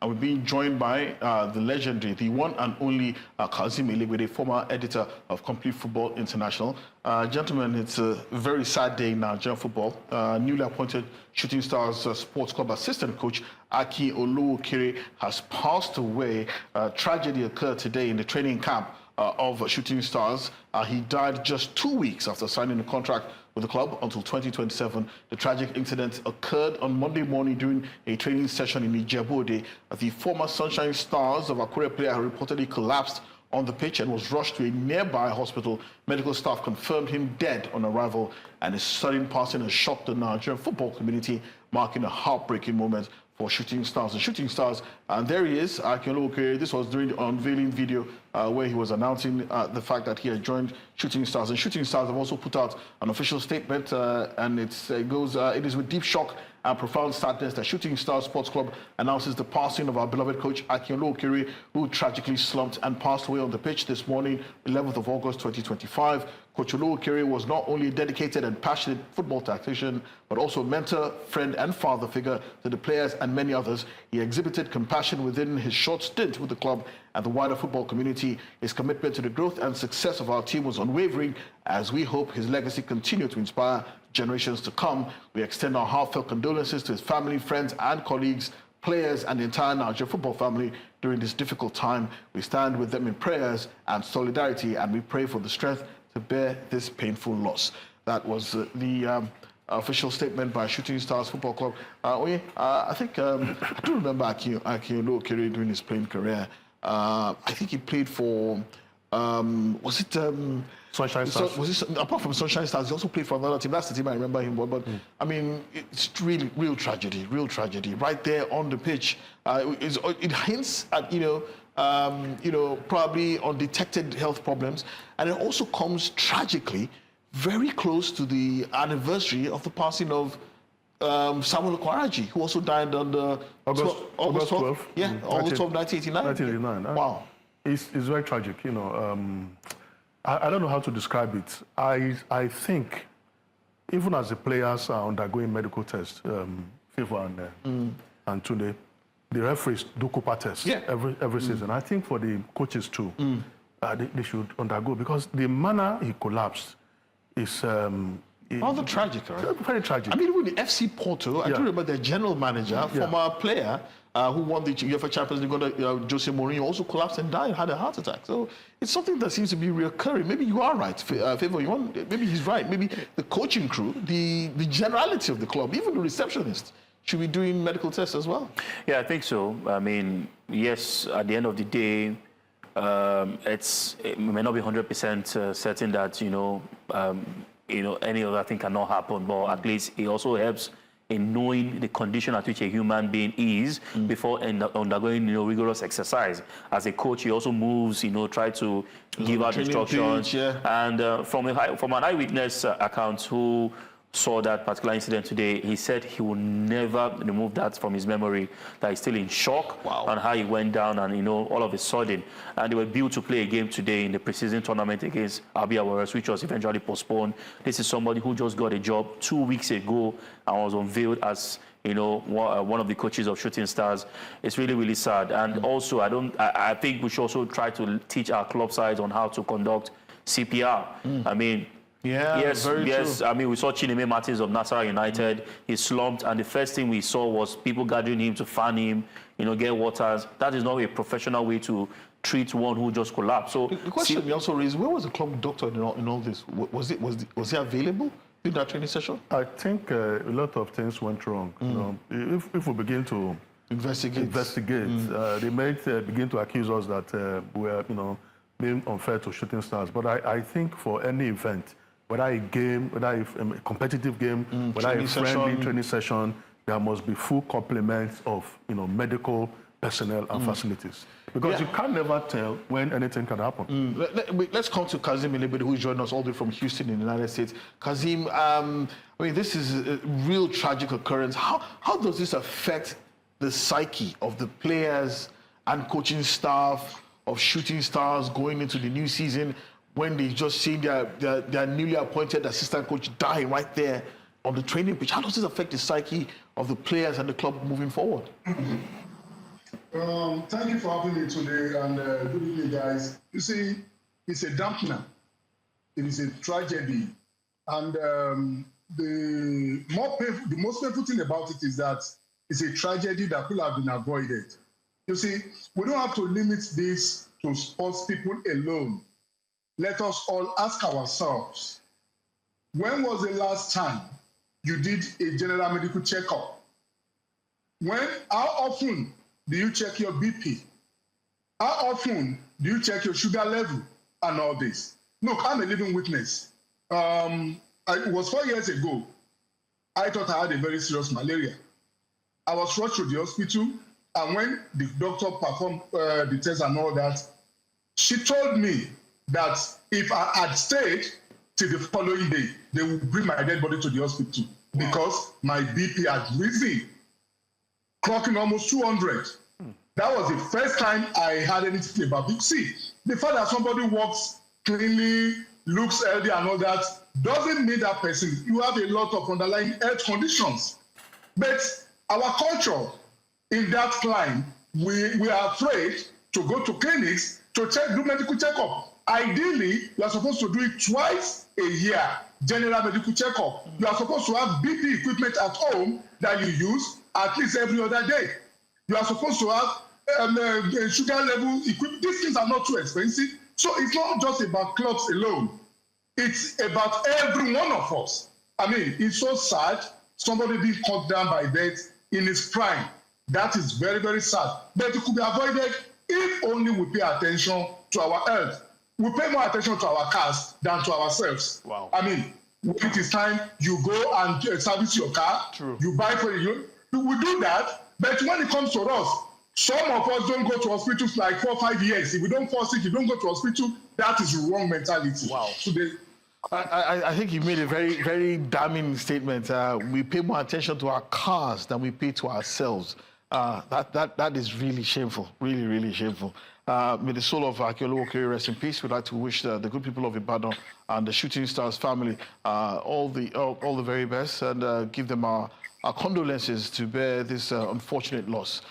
And we're being joined by the legendary, the one and only Akin Olowookere, former editor of Complete Football International. Gentlemen, it's a very sad day in Nigerian football. Newly appointed Shooting Stars Sports Club assistant coach Akin Olowookere has passed away. Tragedy occurred today in the training camp of Shooting Stars. He died just 2 weeks after signing a contract with the club until 2027. The tragic incident occurred on Monday morning during a training session in Ijebu-Ode. The former Sunshine Stars of Akure player reportedly collapsed on the pitch and was rushed to a nearby hospital. Medical staff confirmed him dead on arrival, and his sudden passing has shocked the Nigerian football community, marking a heartbreaking moment for Shooting Stars. The Shooting Stars, and there he is, Akin Olowookere. This was during the unveiling video where he was announcing the fact that he had joined Shooting Stars. And Shooting Stars have also put out an official statement, and it is with deep shock and profound sadness that Shooting Stars Sports Club announces the passing of our beloved coach Akin Olowookere, who tragically slumped and passed away on the pitch this morning, 11th of August 2025. Coach Olowookere was not only a dedicated and passionate football tactician, but also a mentor, friend and father figure to the players and many others. He exhibited compassion within his short stint with the club and the wider football community. His commitment to the growth and success of our team was unwavering, as we hope his legacy continues to inspire generations to come. We extend our heartfelt condolences to his family, friends and colleagues, players and the entire Nigerian football family during this difficult time. We stand with them in prayers and solidarity, and we pray for the strength to bear this painful loss. That was the official statement by Shooting Stars Football Club. I think I do remember Akin Olowookere during his playing career. I think he played for was it Sunshine Stars? Apart from Sunshine Stars, he also played for another team. That's the team I remember him. But I mean, it's really real tragedy, right there on the pitch. It hints at probably undetected health problems, and it also comes tragically very close to the anniversary of the passing of Samuel Kwaraji, who also died on the August 12th. Yeah, August 12, 1989. 1989. Wow. It's very tragic, I don't know how to describe it. I think, even as the players are undergoing medical tests, FIFA and Tunde, the referees do Cooper tests every season. I think for the coaches too, they should undergo, because the manner he collapsed is rather tragic, right? Very tragic. I mean, with the FC Porto, I do remember their general manager, former player, who won the UEFA Champions League, Jose Mourinho, also collapsed and died, had a heart attack. So it's something that seems to be recurring. Maybe you are right, Favor. Maybe he's right. Maybe the coaching crew, the generality of the club, even the receptionist, should be doing medical tests as well. Yeah, I think so. I mean, yes, at the end of the day, it may not be 100% certain that any other thing cannot happen, but at least it also helps in knowing the condition at which a human being is before undergoing rigorous exercise. As a coach, he also moves, try to give out instructions. And from an eyewitness account who saw that particular incident today, he said he will never remove that from his memory, that he's still in shock on how he went down and, all of a sudden. And they were due to play a game today in the preseason tournament against Abia Warriors, which was eventually postponed. This is somebody who just got a job 2 weeks ago and was unveiled as one of the coaches of Shooting Stars. It's really, really sad. And also, I think we should also try to teach our club sides on how to conduct CPR. I mean, yes. True. I mean, we saw Chineme Martins of Nasarawa United. He slumped, and the first thing we saw was people gathering him to fan him, get waters. That is not a professional way to treat one who just collapsed. So the question we also raised: where was the club doctor in all this? Was he available in that training session? I think a lot of things went wrong. If we begin to investigate, they might begin to accuse us that we are, being unfair to Shooting Stars. But I think for any event, whether a game, whether a competitive game, whether a friendly training session, there must be full complement of medical personnel and facilities. Because you can never tell when anything can happen. Let's come to Akin Olowookere, who joined us all the way from Houston in the United States. Akin, I mean, this is a real tragic occurrence. How does this affect the psyche of the players and coaching staff of Shooting Stars going into the new season, when they just see their newly appointed assistant coach die right there on the training pitch? How does this affect the psyche of the players and the club moving forward? Thank you for having me today, and good evening, guys. You see, it's a dampener. It is a tragedy, and the most painful thing about it is that it's a tragedy that could have been avoided. You see, we don't have to limit this to sports people alone. Let us all ask ourselves, when was the last time you did a general medical checkup? How often do you check your BP? How often do you check your sugar level and all this? Look, I'm a living witness. It was 4 years ago. I thought I had a very serious malaria. I was rushed to the hospital, and when the doctor performed the test and all that, she told me that if I had stayed till the following day, they would bring my dead body to the hospital because my BP had risen, clocking almost 200. That was the first time I had anything about it. See, the fact that somebody walks cleanly, looks healthy and all that, doesn't mean that person, you have a lot of underlying health conditions. But our culture in that climb, we are afraid to go to clinics to do medical checkup. Ideally, you are supposed to do it twice a year, general medical checkup. You are supposed to have BP equipment at home that you use at least every other day. You are supposed to have sugar level equipment. These things are not too expensive. So it's not just about clubs alone. It's about every one of us. I mean, it's so sad, somebody being cut down by death in his prime. That is very, very sad. But it could be avoided if only we pay attention to our health. We pay more attention to our cars than to ourselves. Wow. I mean, when it is time, you go and service your car. True. You buy for you. We do that, but when it comes to us, some of us don't go to hospitals like 4 or 5 years. If we don't fall sick, you don't go to hospital. That is wrong mentality. Wow. Today, I think you made a very, very damning statement. We pay more attention to our cars than we pay to ourselves. That is really shameful, really, really shameful. May the soul of Akin Olowookere rest in peace. We'd like to wish the good people of Ibadan and the Shooting Stars family all the very best, and give them our condolences to bear this unfortunate loss.